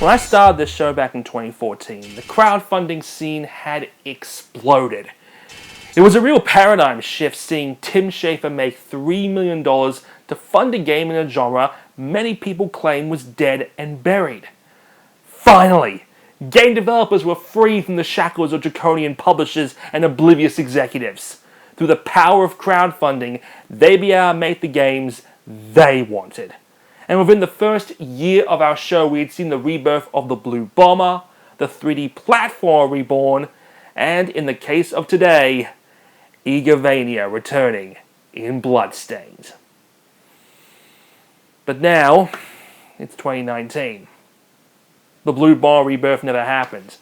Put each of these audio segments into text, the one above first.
When I started this show back in 2014, the crowdfunding scene had exploded. It was a real paradigm shift seeing Tim Schafer make $3 million to fund a game in a genre many people claim was dead and buried. Finally, game developers were free from the shackles of draconian publishers and oblivious executives. Through the power of crowdfunding, they'd be able to make the games they wanted. And within the first year of our show, we had seen the rebirth of the Blue Bomber, the 3D platform reborn, and in the case of today, Castlevania returning in Bloodstained. But now, it's 2019. The Blue Bomber rebirth never happened.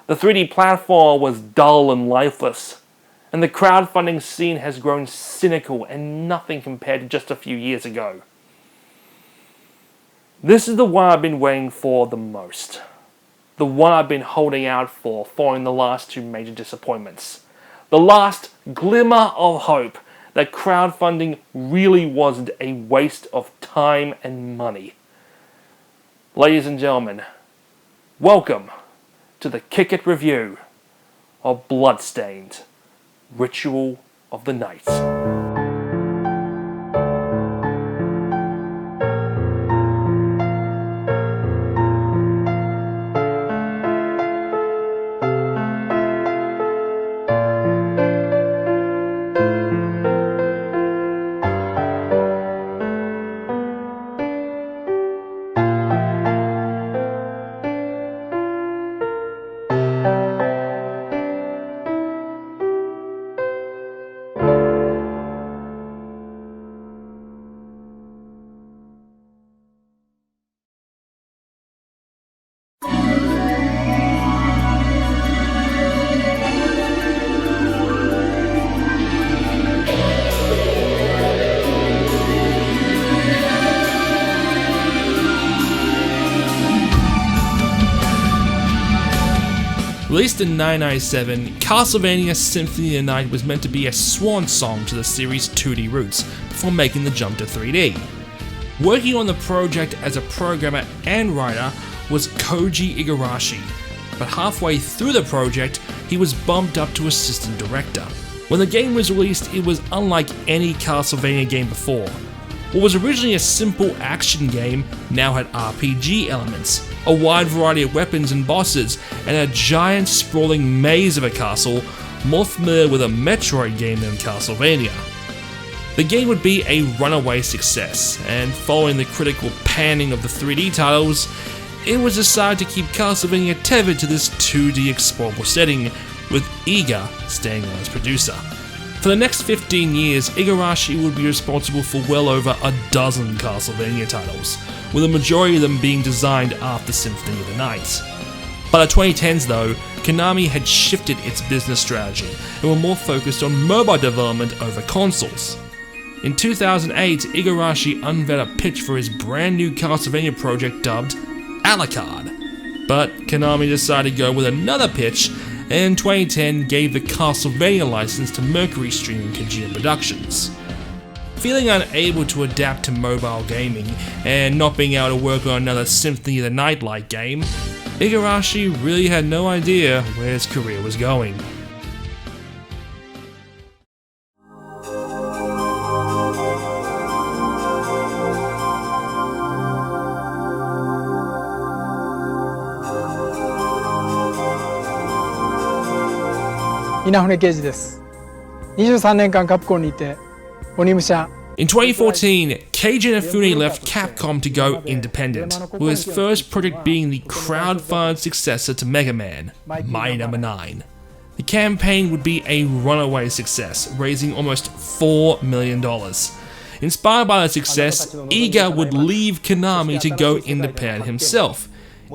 The 3D platform was dull and lifeless, and the crowdfunding scene has grown cynical and nothing compared to just a few years ago. This is the one I've been waiting for the most. The one I've been holding out for following the last two major disappointments. The last glimmer of hope that crowdfunding really wasn't a waste of time and money. Ladies and gentlemen, welcome to the Kick It review of Bloodstained, Ritual of the Night. Released in 1997, Castlevania Symphony of the Night was meant to be a swan song to the series' 2D roots before making the jump to 3D. Working on the project as a programmer and writer was Koji Igarashi, but halfway through the project, he was bumped up to assistant director. When the game was released, it was unlike any Castlevania game before. What was originally a simple action game now had RPG elements, a wide variety of weapons and bosses, and a giant sprawling maze of a castle, more familiar with a Metroid game than Castlevania. The game would be a runaway success, and following the critical panning of the 3D titles, it was decided to keep Castlevania tethered to this 2D explorable setting, with Iga staying on as producer. For the next 15 years, Igarashi would be responsible for well over a dozen Castlevania titles, with the majority of them being designed after Symphony of the Night. By the 2010s though, Konami had shifted its business strategy and were more focused on mobile development over consoles. In 2008, Igarashi unveiled a pitch for his brand new Castlevania project dubbed Alucard, but Konami decided to go with another pitch, and in 2010 gave the Castlevania license to Mercury Stream and Kojima Productions. Feeling unable to adapt to mobile gaming and not being able to work on another Symphony of the Night-like game, Igarashi really had no idea where his career was going. In 2014, Keiji Inafune left Capcom to go independent, with his first project being the crowdfunded successor to Mega Man, Mighty No. 9. The campaign would be a runaway success, raising almost $4 million. Inspired by the success, Iga would leave Konami to go independent himself,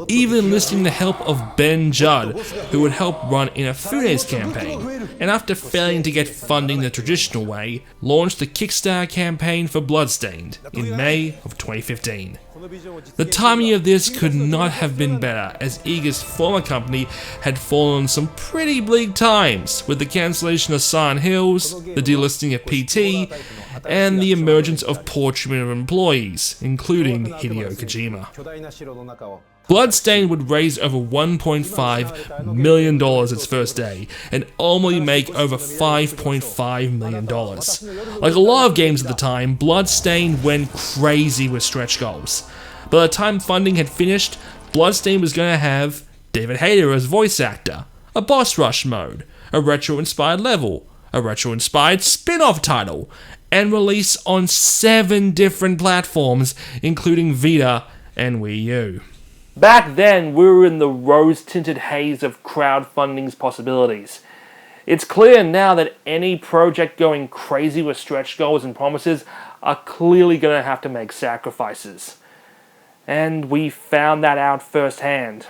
even enlisting the help of Ben Judd, who would help run Inafune's campaign, and after failing to get funding the traditional way, launched the Kickstarter campaign for Bloodstained in May of 2015. The timing of this could not have been better, as Iga's former company had fallen on some pretty bleak times, with the cancellation of Silent Hills, the delisting of PT, and the emergence of poor treatment of employees, including Hideo Kojima. Bloodstained would raise over $1.5 million its first day, and only make over $5.5 million. Like a lot of games at the time, Bloodstained went crazy with stretch goals. By the time funding had finished, Bloodstained was going to have David Hayter as voice actor, a boss rush mode, a retro-inspired level, a retro-inspired spin-off title, and release on 7 different platforms, including Vita and Wii U. Back then, we were in the rose-tinted haze of crowdfunding's possibilities. It's clear now that any project going crazy with stretch goals and promises are clearly going to have to make sacrifices. And we found that out firsthand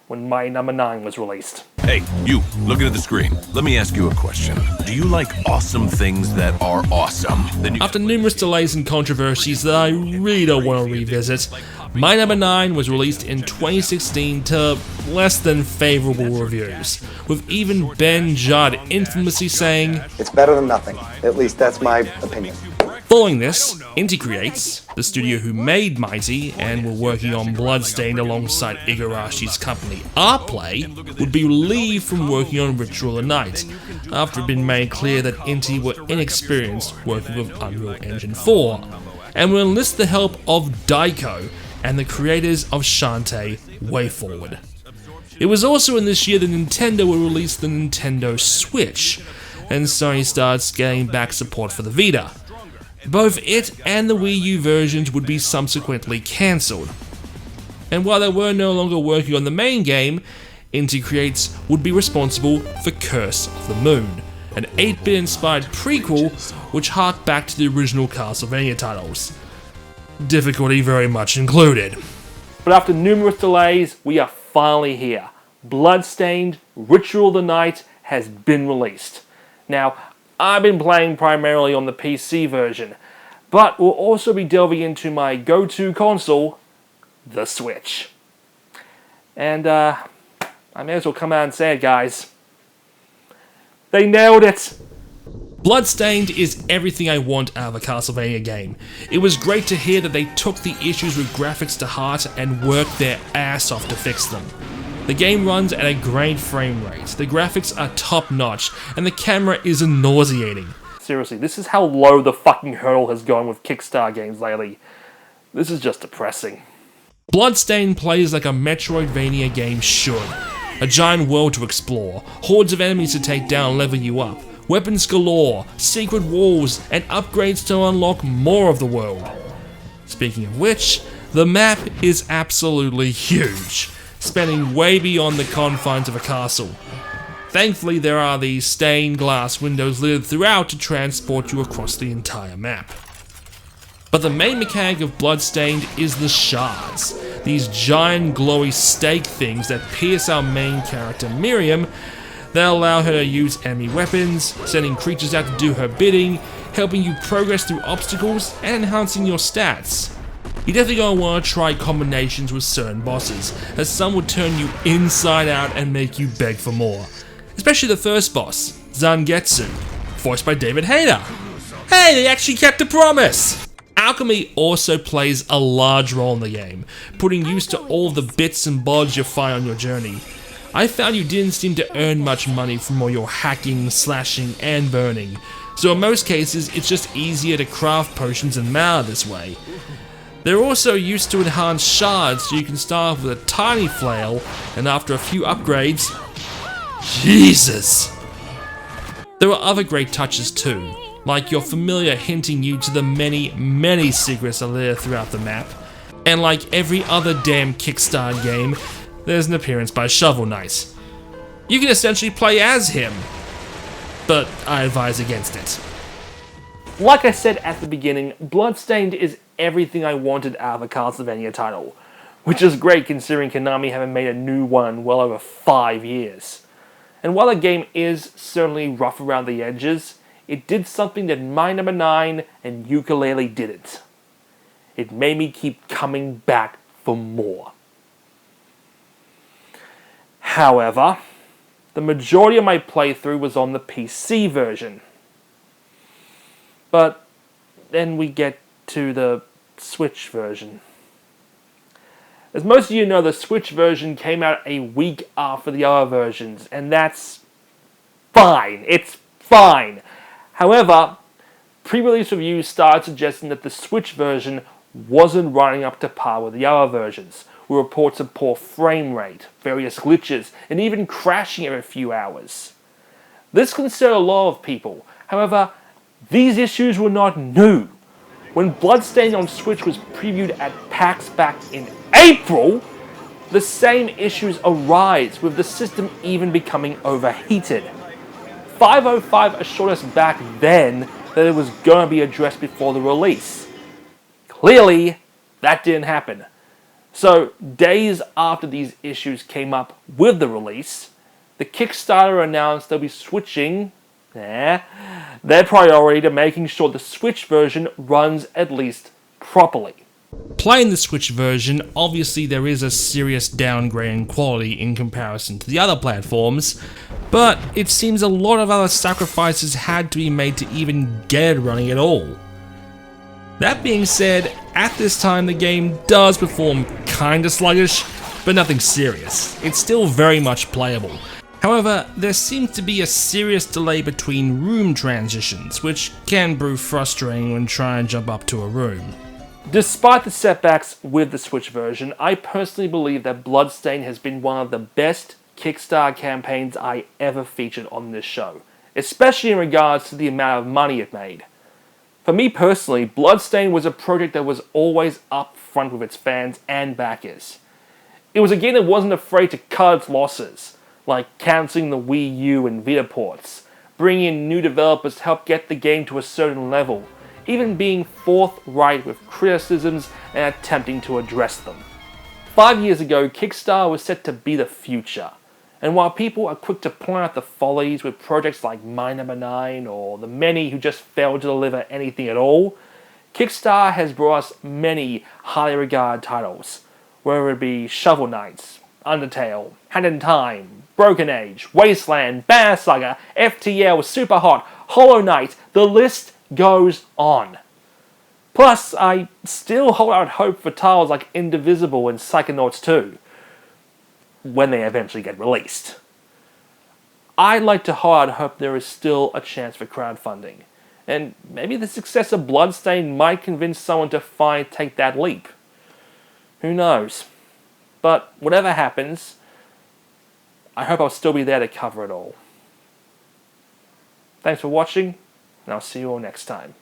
when Mighty No. 9 was released. Hey, you, looking at the screen. Let me ask you a question. Do you like awesome things that are awesome? After numerous delays and controversies that I really don't want to revisit, Mighty No. 9 was released in 2016 to less than favourable reviews, with even Ben Judd infamously saying, It's better than nothing. At least that's my opinion. Following this, Inti Creates, the studio who made Mighty and were working on Bloodstained alongside Igarashi's company Artplay, would be relieved from working on Ritual of the Night, after it had been made clear that Inti were inexperienced working with Unreal Engine 4, and would enlist the help of Daiko and the creators of Shantae WayForward. It was also in this year that Nintendo would release the Nintendo Switch, and Sony started scaling back support for the Vita. Both it and the Wii U versions would be subsequently cancelled. And while they were no longer working on the main game, Inti Creates would be responsible for Curse of the Moon, an 8-bit inspired prequel which harked back to the original Castlevania titles. Difficulty very much included. But after numerous delays, we are finally here. Bloodstained Ritual of the Night has been released. Now, I've been playing primarily on the PC version, but we'll also be delving into my go-to console, the Switch. And, I may as well come out and say it, guys. They nailed it! Bloodstained is everything I want out of a Castlevania game. It was great to hear that they took the issues with graphics to heart and worked their ass off to fix them. The game runs at a great frame rate, the graphics are top notch, and the camera is nauseating. Seriously, this is how low the fucking hurdle has gone with Kickstarter games lately. This is just depressing. Bloodstained plays like a Metroidvania game should. A giant world to explore, hordes of enemies to take down and level you up, weapons galore, secret walls, and upgrades to unlock more of the world. Speaking of which, the map is absolutely huge, spanning way beyond the confines of a castle. Thankfully, there are these stained glass windows littered throughout to transport you across the entire map. But the main mechanic of Bloodstained is the shards, these giant glowy stake things that pierce our main character Miriam, that allow her to use enemy weapons, sending creatures out to do her bidding, helping you progress through obstacles, and enhancing your stats. You're definitely going to want to try combinations with certain bosses, as some will turn you inside out and make you beg for more. Especially the first boss, Zangetsu, voiced by David Hayter. Hey, they actually kept a promise! Alchemy also plays a large role in the game, putting use to all the bits and bobs you find on your journey. I found you didn't seem to earn much money from all your hacking, slashing, and burning, so in most cases it's just easier to craft potions and mana this way. They're also used to enhanced shards, so you can start off with a tiny flail, and after a few upgrades, Jesus! There are other great touches too, like your familiar hinting you to the many secrets that litter throughout the map, and like every other damn Kickstarter game, there's an appearance by Shovel Knight. You can essentially play as him, but I advise against it. Like I said at the beginning, Bloodstained is everything I wanted out of a Castlevania title, which is great considering Konami haven't made a new one in well over 5 years. And while the game is certainly rough around the edges, it did something that Mighty No. 9 and Yooka Laylee didn't. It made me keep coming back for more. However, the majority of my playthrough was on the PC version. But then we get to the Switch version. As most of you know, the Switch version came out a week after the other versions, and that's fine. It's fine. However, pre-release reviews started suggesting that the Switch version wasn't running up to par with the other versions, with reports of poor frame rate, various glitches, and even crashing every few hours. This concerned a lot of people. However, these issues were not new. When Bloodstained on Switch was previewed at PAX back in April, the same issues arise, with the system even becoming overheated. 505 assured us back then that it was going to be addressed before the release. Clearly, that didn't happen. So, days after these issues came up with the release, the Kickstarter announced they'll be switching their priority to making sure the Switch version runs at least properly. Playing the Switch version, obviously there is a serious downgrade in quality in comparison to the other platforms, but it seems a lot of other sacrifices had to be made to even get it running at all. That being said, at this time the game does perform kinda sluggish, but nothing serious. It's still very much playable. However, there seems to be a serious delay between room transitions, which can prove frustrating when trying to jump up to a room. Despite the setbacks with the Switch version, I personally believe that Bloodstained has been one of the best Kickstarter campaigns I ever featured on this show, especially in regards to the amount of money it made. For me personally, Bloodstained was a project that was always up front with its fans and backers. It was a game that wasn't afraid to cut its losses, like cancelling the Wii U and Vita ports, bringing in new developers to help get the game to a certain level, even being forthright with criticisms and attempting to address them. 5 years ago, Kickstarter was set to be the future, and while people are quick to point out the follies with projects like My Number 9 or the many who just failed to deliver anything at all, Kickstarter has brought us many highly regarded titles, whether it be Shovel Knight, Undertale, Hand in Time, Broken Age, Wasteland, Banner Saga, FTL, Superhot, Hollow Knight, the list goes on. Plus, I still hold out hope for titles like Indivisible and Psychonauts 2, when they eventually get released. I'd like to hold out hope there is still a chance for crowdfunding, and maybe the success of Bloodstained might convince someone to finally take that leap. Who knows? But whatever happens, I hope I'll still be there to cover it all. Thanks for watching, and I'll see you all next time.